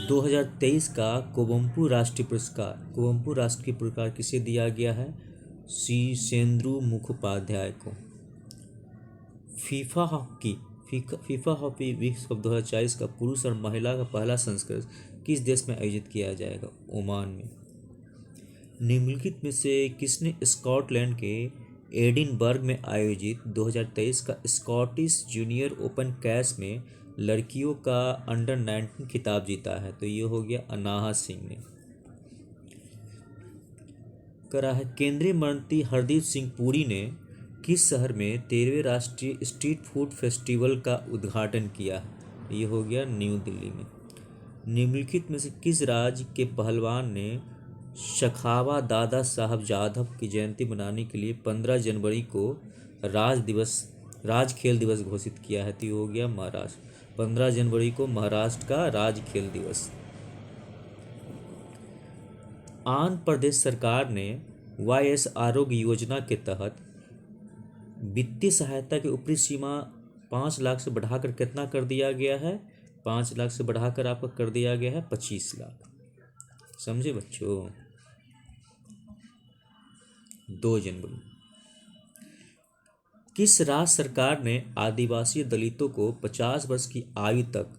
2023 का कुवेम्पू राष्ट्रीय पुरस्कार किसे दिया गया है? शीर्षेंदु मुखोपाध्याय को। फीफा हॉकी विश्व कप 2024 का पुरुष और महिला का पहला संस्करण किस देश में आयोजित किया जाएगा? ओमान में। निम्नलिखित में से किसने स्कॉटलैंड के एडिनबर्ग में आयोजित 2023 का स्कॉटिश जूनियर ओपन कैश में लड़कियों का अंडर 19 खिताब जीता है? तो ये हो गया अनाहत सिंह ने करा है। केंद्रीय मंत्री हरदीप सिंह पुरी ने किस शहर में 13वें राष्ट्रीय स्ट्रीट फूड फेस्टिवल का उद्घाटन किया है? ये हो गया न्यू दिल्ली में। निम्नलिखित में से किस राज्य के पहलवान ने शखावा दादा साहब जाधव की जयंती मनाने के लिए 15 जनवरी को राज खेल दिवस घोषित किया है? तो ये हो गया महाराष्ट्र। 15 जनवरी को महाराष्ट्र का राज खेल दिवस। आंध्र प्रदेश सरकार ने वाईएस आरोग्य योजना के तहत वित्तीय सहायता की ऊपरी सीमा 5 लाख से बढ़ाकर कितना कर दिया गया है? 5 लाख से बढ़ाकर आपका कर दिया गया है 25 लाख। समझे बच्चों? 2 जनवरी। किस राज्य सरकार ने आदिवासी दलितों को 50 वर्ष की आयु तक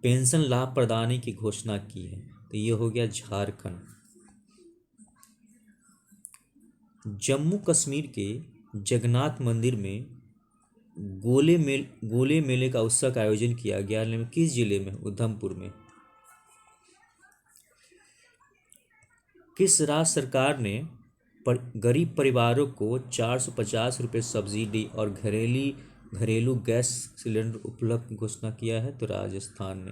पेंशन लाभ प्रदान की घोषणा की है? तो ये हो गया झारखंड। जम्मू कश्मीर के जगन्नाथ मंदिर में गोले मेले का उत्सव का आयोजन किया गया है। किस जिले में? उधमपुर में। किस राज्य सरकार ने गरीब परिवारों को 450 रुपये सब्सिडी और घरेलू गैस सिलेंडर उपलब्ध की घोषणा किया है? तो राजस्थान ने।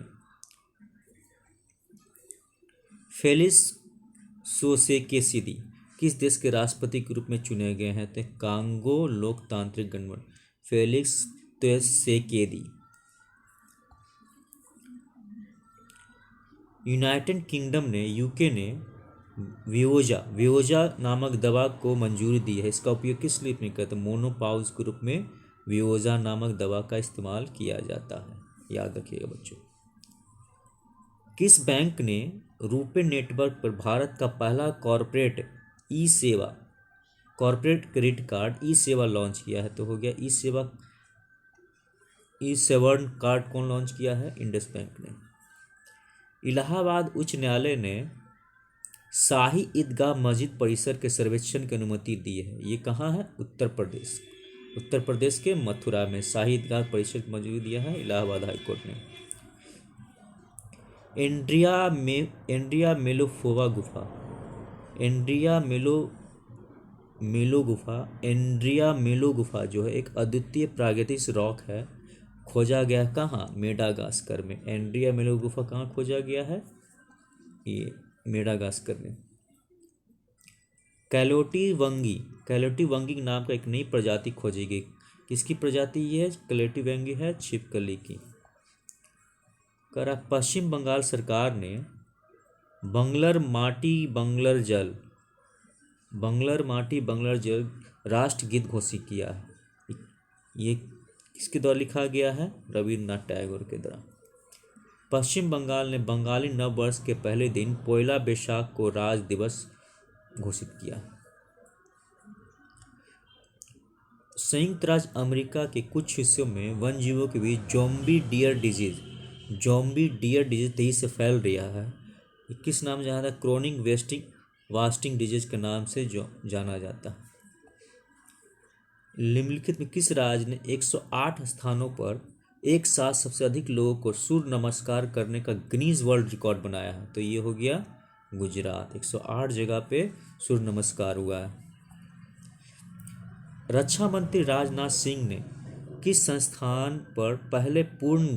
फेलिक्स त्शेकेदी किस देश के राष्ट्रपति के रूप में चुने गए हैं? तो कांगो लोकतांत्रिक गठबंधन। फेलिक्स त्शेकेदी। यूनाइटेड किंगडम ने यूके ने वियोजा नामक दवा को मंजूरी दी है। इसका उपयोग किस लिए नहीं करते? मोनोपाउज के रूप में वियोजा नामक दवा का इस्तेमाल किया जाता है। याद रखिएगा बच्चों। किस बैंक ने रुपे नेटवर्क पर भारत का पहला कॉर्पोरेट क्रेडिट कार्ड ई सेवा लॉन्च किया है? तो हो गया ई सेवन कार्ड। कौन लॉन्च किया है? इंडस बैंक ने। इलाहाबाद उच्च न्यायालय ने शाही ईदगाह मस्जिद परिसर के सर्वेक्षण की अनुमति दी है। ये कहाँ है? उत्तर प्रदेश के मथुरा में शाही ईदगाह परिसर की मंजूरी दिया है इलाहाबाद हाईकोर्ट ने। एंड्रिया मेलोफोवा गुफा एंड्रिया मेलो गुफा जो है एक अद्वितीय प्राकृतिक रॉक है। खोजा गया कहाँ? मेडागास्कर में। एंड्रिया मेलो गुफा कहाँ खोजा गया है? ये मेडागास्कर में। कैलोटी वंगी नाम का एक नई प्रजाति खोजी गई। किसकी प्रजाति ये है? कैलोटी वंगी है छिपकली की। पश्चिम बंगाल सरकार ने बंगलर माटी बंगलर जल राष्ट्रगीत घोषित किया है। ये किसके द्वारा लिखा गया है? रविन्द्रनाथ टैगोर के द्वारा। पश्चिम बंगाल ने बंगाली नव वर्ष के पहले दिन पोयला बैसाख को राज दिवस घोषित किया। संयुक्त राज्य अमेरिका के कुछ हिस्सों में वन्यजीवों के बीच ज़ॉम्बी डियर डिजीज तेजी से फैल रहा है। किस नाम से जाना था? क्रोनिक वास्टिंग डिजीज के नाम से जो जाना जाता है। निम्नलिखित में किस राज्य ने 108 स्थानों पर एक साथ सबसे अधिक लोगों को सूर्य नमस्कार करने का गिनीज वर्ल्ड रिकॉर्ड बनाया है? तो ये हो गया गुजरात। 108 जगह पे सूर्य नमस्कार हुआ है। रक्षा मंत्री राजनाथ सिंह ने किस संस्थान पर पहले पूर्ण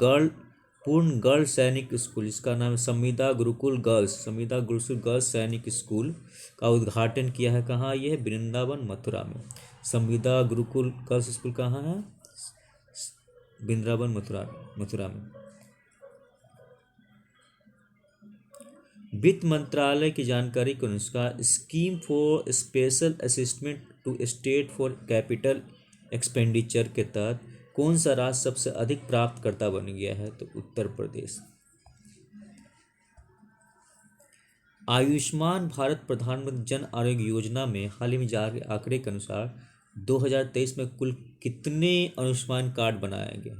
गर्ल सैनिक स्कूल, इसका नाम है संविदा गुरुकुल गर्ल्स सैनिक स्कूल का उद्घाटन किया है? कहाँ ये है? वृंदावन मथुरा में। संविदा गुरुकुल गर्ल्स स्कूल कहाँ है? वृंदावन मथुरा में। वित्त मंत्रालय की जानकारी के अनुसार scheme for special assistant to state for capital expenditure के तहत कौन सा राज्य सबसे अधिक प्राप्तकर्ता बन गया है? तो उत्तर प्रदेश। आयुष्मान भारत प्रधानमंत्री जन आरोग्य योजना में हाल ही में जारी आंकड़े के अनुसार 2023 में कुल कितने आयुष्मान कार्ड बनाए गए?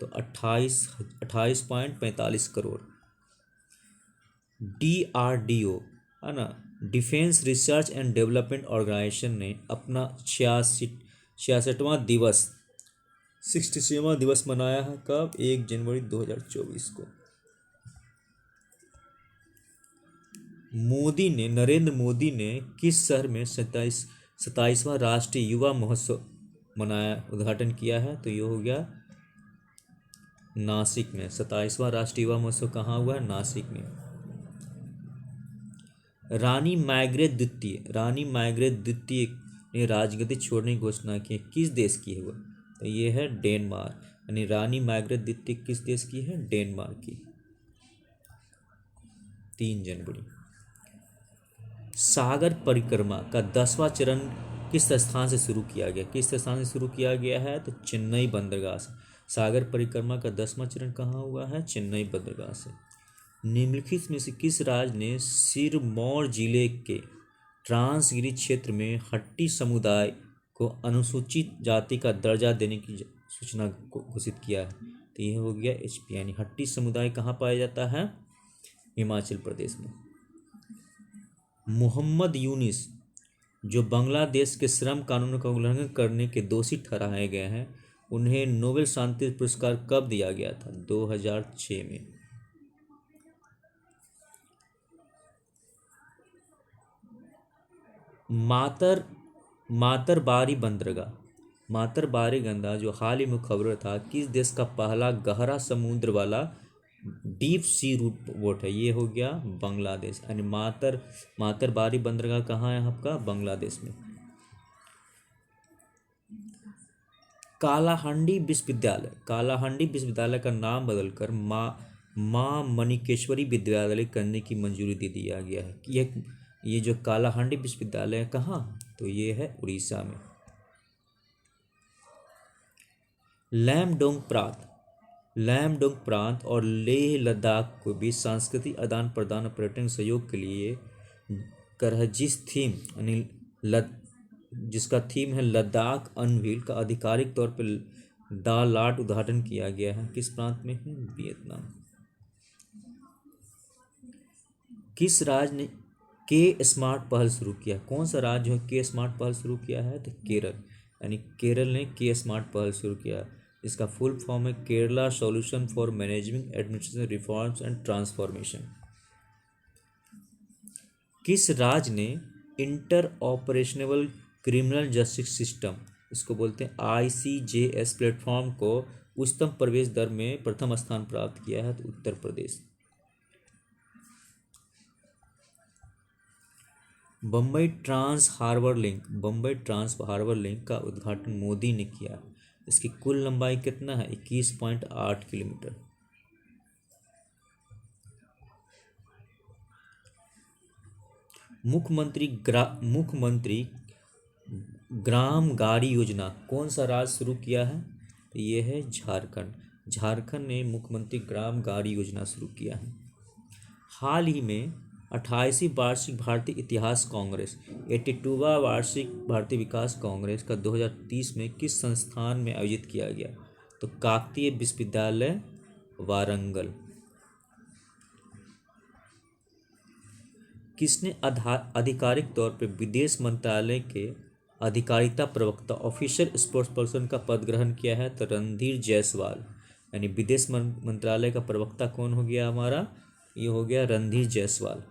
तो 28.45 करोड़। DRDO है ना, defence research and development organisation ने अपना 67वां दिवस मनाया है कब? 1 जनवरी 2024 को। नरेंद्र मोदी ने किस शहर में 27वां राष्ट्रीय युवा महोत्सव उद्घाटन किया है? तो ये हो गया नासिक में। 27वां राष्ट्रीय युवा महोत्सव कहाँ हुआ है? नासिक में। रानी मार्गरेट द्वितीय ने राजगद्दी छोड़ने की घोषणा की। किस देश की है वह? तो ये है डेनमार्क। यानी रानी मार्गरेट द्वितीय किस देश की है? डेनमार्क की। 3 जनवरी। सागर परिक्रमा का 10वां चरण किस स्थान से शुरू किया गया? किस स्थान से शुरू किया गया है? तो चेन्नई बंदरगाह से। सागर परिक्रमा का 10वां चरण कहाँ हुआ है? चेन्नई बंदरगाह से। निम्नलिखित में से किस राज्य ने सिरमौर जिले के ट्रांसगिरी क्षेत्र में हट्टी समुदाय को अनुसूचित जाति का दर्जा देने की सूचना को घोषित किया है? तो यह हो गया HP। यानी हट्टी समुदाय कहाँ पाया जाता है? हिमाचल प्रदेश में। मोहम्मद यूनिस जो बांग्लादेश के श्रम कानून का उल्लंघन करने के दोषी ठहराए गए हैं, उन्हें नोबेल शांति पुरस्कार कब दिया गया था? 2006 में। मातरबारी बंदरगाह जो हाल ही में खबर था, किस देश का पहला गहरा समुद्र वाला डीप सी रूट बोट है? ये हो गया बांग्लादेश। यानी मातरबारी बंदरगाह कहाँ है आपका? बांग्लादेश में। कालाहांडी विश्वविद्यालय का नाम बदलकर माँ मणिकेश्वरी विद्यालय करने की मंजूरी दे दिया गया है। ये जो कालाहांडी विश्वविद्यालय है कहाँ? तो ये है उड़ीसा में। लैमडोंग प्रांत और लेह लद्दाख को भी सांस्कृतिक आदान प्रदान और पर्यटन सहयोग के लिए जिसका थीम है लद्दाख अनवील का आधिकारिक तौर पर दा लाट उद्घाटन किया गया है। किस प्रांत में है? वियतनाम। किस राज्य ने के स्मार्ट पहल शुरू किया? कौन सा राज्य है के स्मार्ट पहल शुरू किया है? तो केरल। यानी केरल ने के स्मार्ट पहल शुरू किया। इसका फुल फॉर्म है Kerala solution for managing administration reforms and transformation. किस राज्य ने inter operational criminal justice system, इसको बोलते हैं ICJS प्लेटफॉर्म को उच्चतम प्रवेश दर में प्रथम स्थान प्राप्त किया है? तो Uttar Pradesh. Bombay trans harbour link का उद्घाटन मोदी ने किया। इसकी कुल लंबाई कितना है? 21.8 किलोमीटर। मुख्यमंत्री ग्राम गाड़ी योजना कौन सा राज्य शुरू किया है? तो ये है झारखंड ने मुख्यमंत्री ग्राम गाड़ी योजना शुरू किया है। हाल ही में 28वीं वार्षिक भारतीय इतिहास कांग्रेस 82वां वार्षिक भारतीय विकास कांग्रेस का 2030 में किस संस्थान में आयोजित किया गया? तो काकतीय विश्वविद्यालय वारंगल। किसने आधिकारिक तौर पर विदेश मंत्रालय के अधिकारिता प्रवक्ता ऑफिशियल स्पोर्ट्स पर्सन का पद ग्रहण किया है? तो रणधीर जायसवाल। यानी विदेश मंत्रालय का प्रवक्ता कौन हो गया हमारा? ये हो गया रणधीर जायसवाल।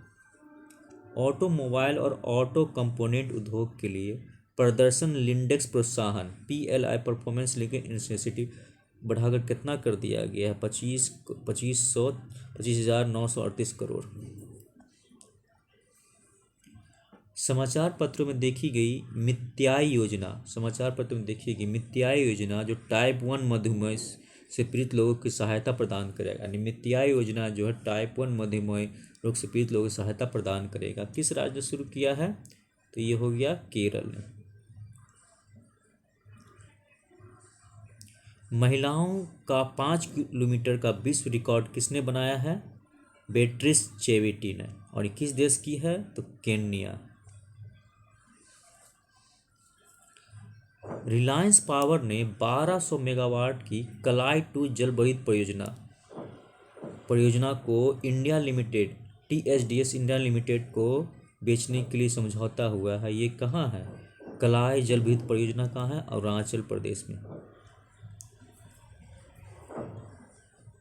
ऑटोमोबाइल और ऑटो कंपोनेंट उद्योग के लिए प्रदर्शन लिंडेक्स प्रोत्साहन PLI परफॉर्मेंस लिंकिंग इंसेंटिव बढ़ाकर कितना कर दिया गया है? 25,938 करोड़। समाचार पत्रों में देखी गई मित्याई योजना जो टाइप 1 मधुमेह से पीड़ित लोगों की सहायता प्रदान करेगा। यानी मित्याई योजना जो है टाइप 1 मधुमेह रोग से पीड़ित लोगों की सहायता प्रदान करेगा। किस राज्य ने शुरू किया है? तो ये हो गया केरल ने। महिलाओं का 5 किलोमीटर का विश्व रिकॉर्ड किसने बनाया है? बेट्रिस चेवेटी ने। और ये किस देश की है? तो केन्या। रिलायंस पावर ने 1200 मेगावाट की कलाई टू जलविद्युत परियोजना को India limited THDS India limited को बेचने के लिए समझौता हुआ है। ये कहाँ है? कलाई जलविद्युत परियोजना कहाँ है? अरुणाचल प्रदेश में।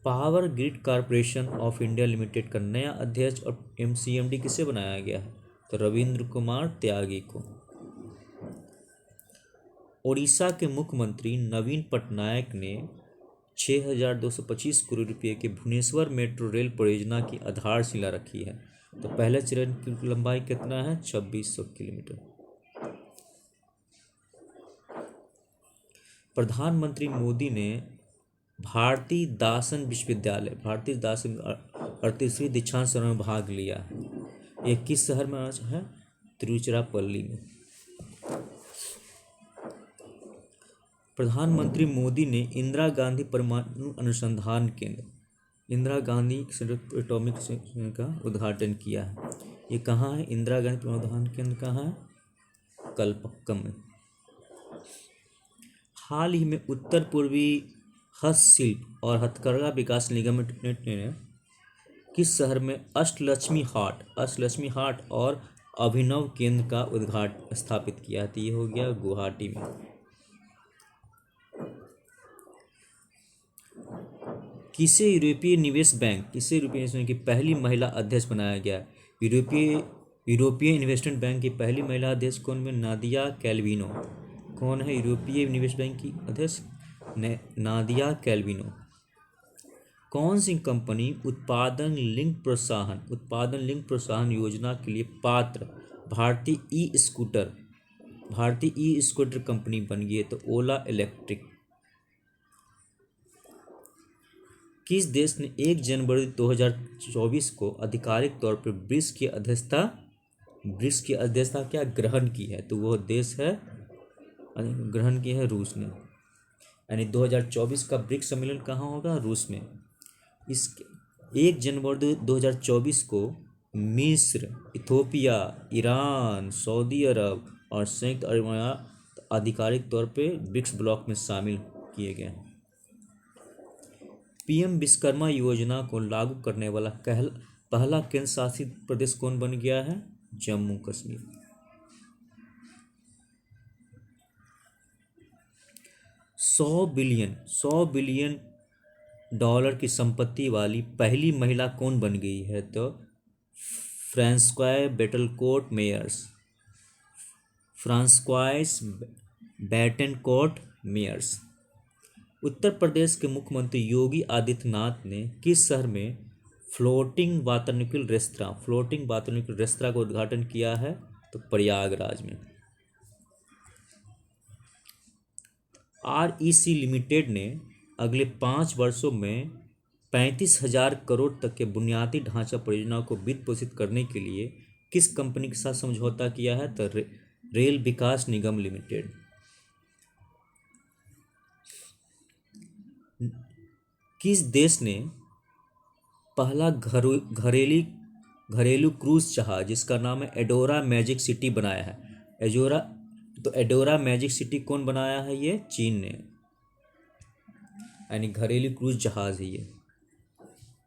Power grid corporation of India limited का नया अध्यक्ष और MCMD किसे बनाया गया है? तो रविंद्र कुमार त्यागी को। ओडिशा के मुख्यमंत्री नवीन पटनायक ने 6,225 करोड़ रुपये के भुवनेश्वर मेट्रो रेल परियोजना की आधारशिला रखी है। तो पहले चरण की लंबाई कितना है? 2600 किलोमीटर। प्रधानमंत्री मोदी ने भारतीय दासन विश्वविद्यालय 38वीं दीक्षांत समारोह में भाग लिया है। ये किस शहर में है? तिरुचिरापल्ली में। प्रधानमंत्री मोदी ने इंदिरा गांधी परमाणु अनुसंधान केंद्र इंदिरा गांधी एटॉमिक का उद्घाटन किया है। ये कहाँ है? इंदिरा गांधी परमाणु अनुसंधान केंद्र कहाँ है? कलपक्कम में। हाल ही में उत्तर पूर्वी हस्तशिल्प और हथकरघा विकास निगम लिमिटेड ने किस शहर में अष्टलक्ष्मी हाट और अभिनव केंद्र का उद्घाटन स्थापित किया है? तो ये हो गया गुवाहाटी में। किसे यूरोपीय निवेश बैंक की पहली महिला अध्यक्ष बनाया गया? यूरोपीय इन्वेस्टमेंट बैंक की पहली महिला अध्यक्ष कौन में? नादिया कैल्विनो। कौन है यूरोपीय निवेश बैंक की अध्यक्ष? नादिया कैल्विनो। कौन सी कंपनी उत्पादन लिंक प्रोत्साहन योजना के लिए पात्र भारतीय ई स्कूटर कंपनी बन गई है? तो ओला इलेक्ट्रिक। किस देश ने 1 जनवरी 2024 को आधिकारिक तौर पर ब्रिक्स की अध्यक्षता क्या ग्रहण की है? तो वह देश है ग्रहण की है रूस ने। यानी 2024 का ब्रिक्स सम्मेलन कहाँ होगा? रूस में। इस 1 जनवरी 2024 को मिस्र, इथोपिया, ईरान, सऊदी अरब और संयुक्त अरब अमीरात आधिकारिक तौर पे ब्रिक्स ब्लॉक में शामिल किए गए हैं। PM विश्वकर्मा योजना को लागू करने वाला पहला केंद्र शासित प्रदेश कौन बन गया है? जम्मू कश्मीर। $100 बिलियन की संपत्ति वाली पहली महिला कौन बन गई है? तो फ्रांस्कोइस बेटनकोर्ट मेयर्स। उत्तर प्रदेश के मुख्यमंत्री योगी आदित्यनाथ ने किस शहर में फ्लोटिंग वातानुकूल रेस्तरां का उद्घाटन किया है? तो प्रयागराज में। REC लिमिटेड ने अगले 5 वर्षों में 35,000 करोड़ तक के बुनियादी ढांचा परियोजनाओं को वित्त पोषित करने के लिए किस कंपनी के साथ समझौता किया है? तो रेल विकास निगम लिमिटेड। किस देश ने पहला घरेलू क्रूज जहाज जिसका नाम है एडोरा मैजिक सिटी बनाया है? एडोरा मैजिक सिटी कौन बनाया है? ये चीन ने। यानी घरेलू क्रूज जहाज है ये।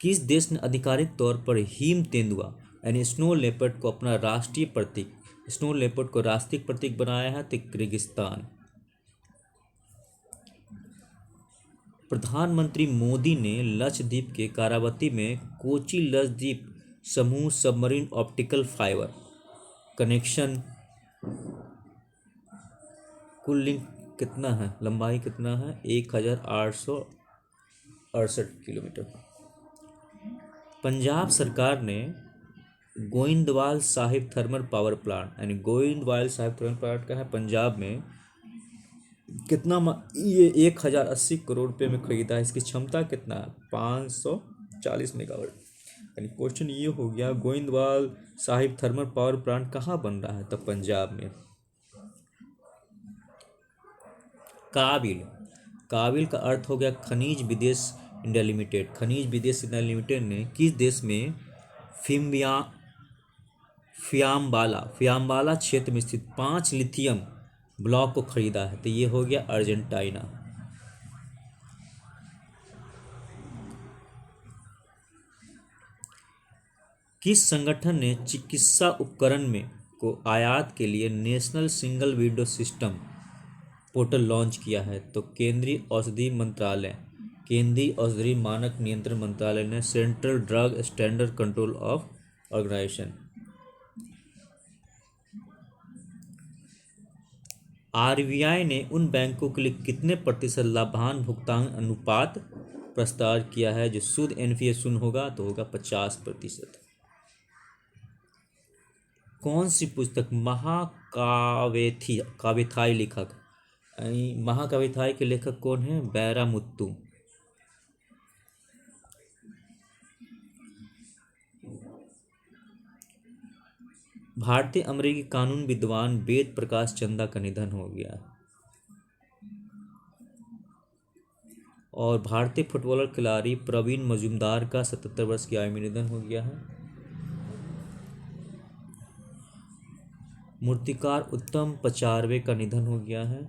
किस देश ने आधिकारिक तौर पर हिम तेंदुआ यानी स्नो लेपर्ड को राष्ट्रीय प्रतीक बनाया है? तो किर्गिस्तान। प्रधानमंत्री मोदी ने लक्षद्वीप के कारावती में कोची लक्षद्वीप समूह सबमरीन ऑप्टिकल फाइबर कनेक्शन कुल लिंक कितना है? लंबाई कितना है? 1868 किलोमीटर। पंजाब सरकार ने Goindwal Sahib thermal power plant यानी गोइंदवाल साहिब थर्मल प्लांट का है पंजाब में कितना ये 1080 करोड़ रुपये में खरीदा है। इसकी क्षमता कितना है? 540 मेगावाट। यानी क्वेश्चन ये हो गया Goindwal Sahib thermal power plant कहाँ बन रहा है? तो पंजाब में। काबिल का अर्थ हो गया खनिज विदेश इंडिया लिमिटेड। खनिज विदेश इंडिया लिमिटेड ने किस देश में फियाम्बाला क्षेत्र में स्थित 5 लिथियम ब्लॉक को खरीदा है। तो ये हो गया अर्जेंटीना। किस संगठन ने चिकित्सा उपकरण में को आयात के लिए national single window system portal launch किया है? तो केंद्रीय औषधि मंत्रालय। केंद्रीय औषधि मानक नियंत्रण मंत्रालय ने central drug standard control of organisation. RBI ने उन बैंकों के लिए कितने प्रतिशत लाभांश भुगतान अनुपात प्रस्ताव किया है? जो शुद्ध एनपीए शून्य होगा तो होगा 50%। कौन सी पुस्तक महाकाव्यथाई लेखक? महाकाव्यथाई के लेखक कौन है? बैरामुत्तु। भारतीय अमेरिकी कानून विद्वान वेद प्रकाश चंदा का निधन हो गया। और भारतीय फुटबॉलर खिलाड़ी प्रवीण मजूमदार का 77 वर्ष की आयु में निधन हो गया है। मूर्तिकार उत्तम पचारवे का निधन हो गया है।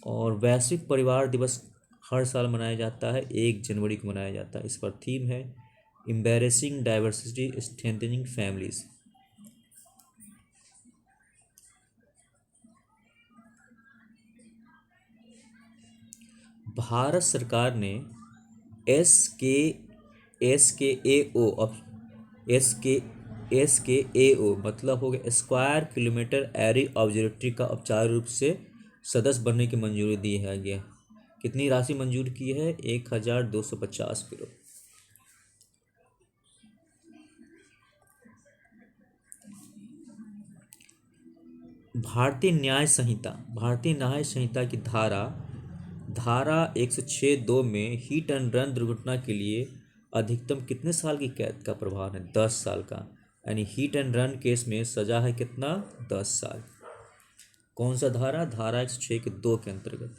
और वैश्विक परिवार दिवस हर साल मनाया जाता है, 1 जनवरी को मनाया जाता है। इस पर थीम है embarrassing diversity strengthening families. Bharat सरकार ने एस के ए ओ मतलब हो गया स्क्वायर किलोमीटर एरी ऑब्जर्वेटरी का औपचारिक रूप से सदस्य बनने की मंजूरी दी है गया। कितनी राशि मंजूर की है? 1250 करोड़। भारतीय न्याय संहिता की धारा 106(2) में हिट एंड रन दुर्घटना के लिए अधिकतम कितने साल की कैद का प्रावधान है? 10 साल का। यानी हिट एंड रन केस में सजा है कितना? 10 साल। कौन सा धारा? धारा 106(2) के अंतर्गत।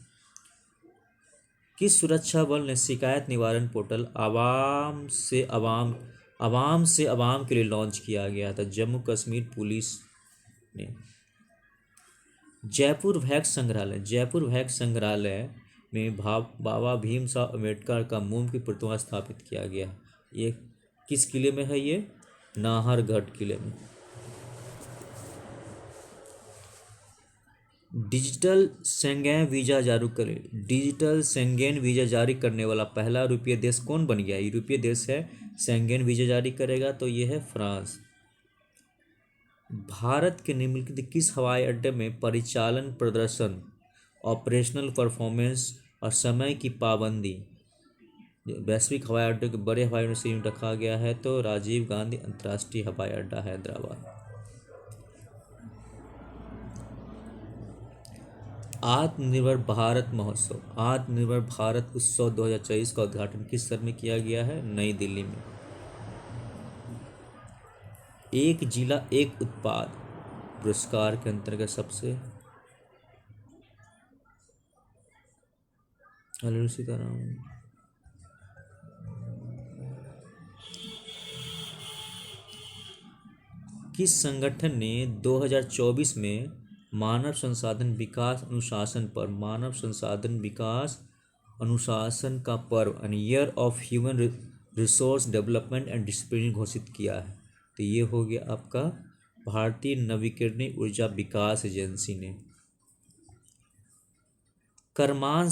किस सुरक्षा बल ने शिकायत निवारण पोर्टल आवाम से आवाम के लिए लॉन्च किया गया था? जम्मू कश्मीर पुलिस ने। जयपुर वैक्स संग्रहालय में बाबा भीमराव अम्बेडकर का मोम की प्रतिमा स्थापित किया गया। ये किस किले में है? ये नाहरगढ़ किले में। डिजिटल शेंगेन वीजा जारी करने वाला पहला यूरोपीय देश कौन बन गया? यूरोपीय देश है शेंगेन वीजा जारी करेगा तो ये है फ्रांस। भारत के निम्नलिखित किस हवाई अड्डे में परिचालन प्रदर्शन, ऑपरेशनल परफॉर्मेंस और समय की पाबंदी वैश्विक हवाई अड्डे के बड़े हवाई अड्डे से रखा गया है? तो राजीव गांधी अंतर्राष्ट्रीय हवाई अड्डा हैदराबाद। आत्मनिर्भर भारत उत्सव 2024 का उद्घाटन किस शहर में किया गया है? नई दिल्ली में। एक जिला एक उत्पाद पुरस्कार के अंतर्गत सबसे हेलो सीताराम। किस संगठन ने 2024 में मानव संसाधन विकास अनुशासन का पर्व and year of human resource development and discipline घोषित किया है? तो ये हो गया आपका भारतीय नवीकरणीय ऊर्जा विकास एजेंसी ने। करमान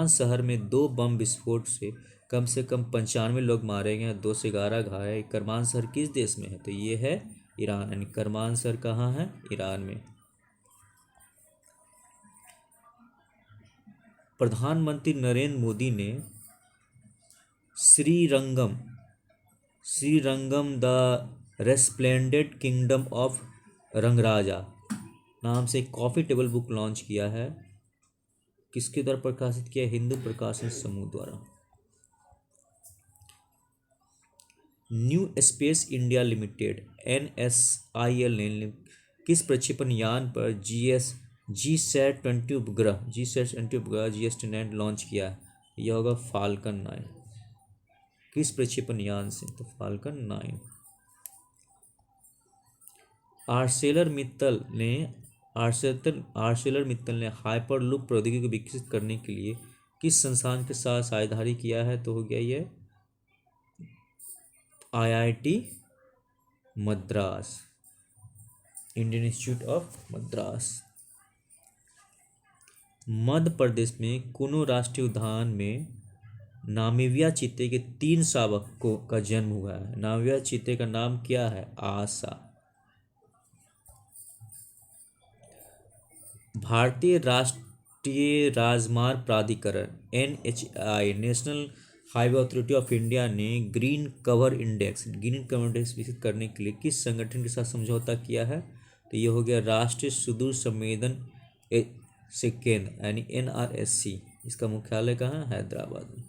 शहर में 2 बम विस्फोट से कम 95 लोग मारे गए, 2 से 11 घायल। करमान शहर किस देश में है? तो ये है ईरान। यानी करमान शहर कहाँ है? ईरान में। प्रधानमंत्री नरेंद्र मोदी ने Srirangam the resplendent kingdom of Rangaraja नाम से एक कॉफी टेबल बुक लॉन्च किया है। किसके द्वारा प्रकाशित किया? हिंदू प्रकाशन समूह द्वारा। New space India limited NSIL ने किस प्रक्षेपण यान पर GSAT-20 उपग्रह GS-20 लॉन्च किया? यह होगा फाल्कन 9। किस प्रक्षेपण यान से? तो फाल्कन 9। आर्सेलर मित्तल ने आर्सेलर मित्तल ने हाइपरलूप प्रौद्योगिकी को विकसित करने के लिए किस संस्थान के साथ साझेदारी किया है? तो हो गया ये IIT Madras, Indian institute of Madras. Madhya Pradesh में कुनो राष्ट्रीय उद्यान में नामीबिया चीते के 3 शावकों का जन्म हुआ है। नामीबिया चीते का नाम क्या है? आशा। भारतीय राष्ट्रीय राजमार्ग प्राधिकरण NHAI, national highway authority of India ने ग्रीन कवर इंडेक्स विकसित करने के लिए किस संगठन के साथ समझौता किया है? तो ये हो गया राष्ट्रीय सुदूर संवेदन से केंद्र यानी NRSC। इसका मुख्यालय कहाँ है? हैदराबाद में।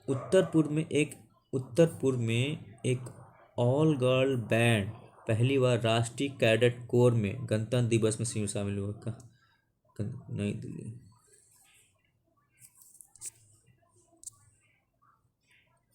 उत्तर पूर्व में एक ऑल गर्ल बैंड पहली बार राष्ट्रीय कैडेट कोर में गणतंत्र दिवस में शामिल हुआ। नई दिल्ली।